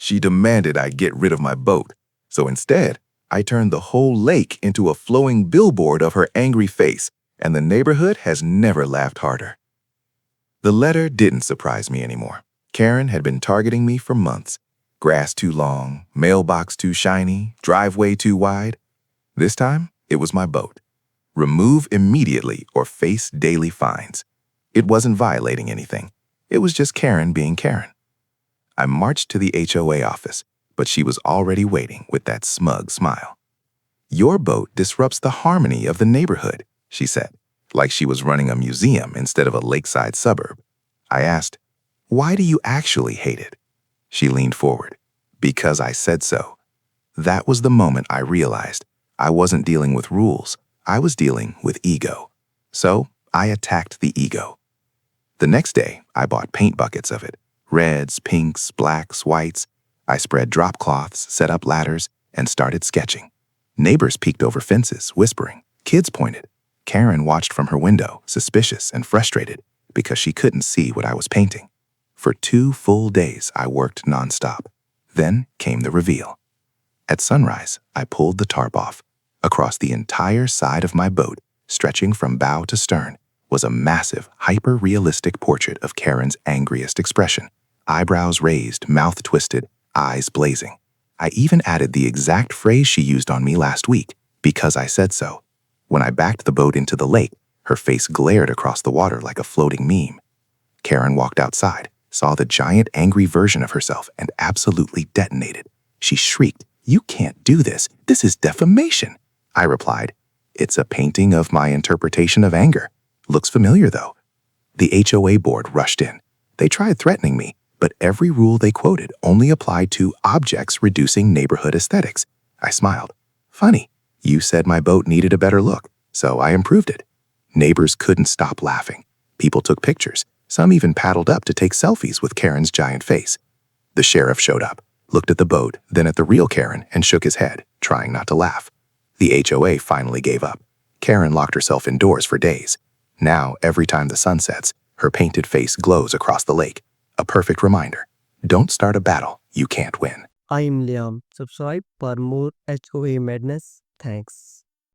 She demanded I get rid of my boat. So instead, I turned the whole lake into a flowing billboard of her angry face, and the neighborhood has never laughed harder. The letter didn't surprise me anymore. Karen had been targeting me for months. Grass too long, mailbox too shiny, driveway too wide. This time, it was my boat. Remove immediately or face daily fines. It wasn't violating anything. It was just Karen being Karen. I marched to the HOA office, but she was already waiting with that smug smile. "Your boat disrupts the harmony of the neighborhood," she said, like she was running a museum instead of a lakeside suburb. I asked, "Why do you actually hate it?" She leaned forward. "Because I said so." That was the moment I realized I wasn't dealing with rules. I was dealing with ego. So I attacked the ego. The next day, I bought paint buckets of it. Reds, pinks, blacks, whites. I spread drop cloths, set up ladders, and started sketching. Neighbors peeked over fences, whispering. Kids pointed. Karen watched from her window, suspicious and frustrated, because she couldn't see what I was painting. For 2 full days, I worked nonstop. Then came the reveal. At sunrise, I pulled the tarp off. Across the entire side of my boat, stretching from bow to stern, was a massive, hyper-realistic portrait of Karen's angriest expression. Eyebrows raised, mouth twisted, eyes blazing. I even added the exact phrase she used on me last week, "because I said so." When I backed the boat into the lake, her face glared across the water like a floating meme. Karen walked outside, saw the giant angry version of herself, and absolutely detonated. She shrieked, "You can't do this. This is defamation." I replied, "It's a painting of my interpretation of anger. Looks familiar, though." The HOA board rushed in. They tried threatening me, but every rule they quoted only applied to objects reducing neighborhood aesthetics. I smiled. "Funny. You said my boat needed a better look, so I improved it." Neighbors couldn't stop laughing. People took pictures. Some even paddled up to take selfies with Karen's giant face. The sheriff showed up, looked at the boat, then at the real Karen, and shook his head, trying not to laugh. The HOA finally gave up. Karen locked herself indoors for days. Now, every time the sun sets, her painted face glows across the lake. A perfect reminder. Don't start a battle you can't win. I'm Liam. Subscribe for more HOA madness. Thanks.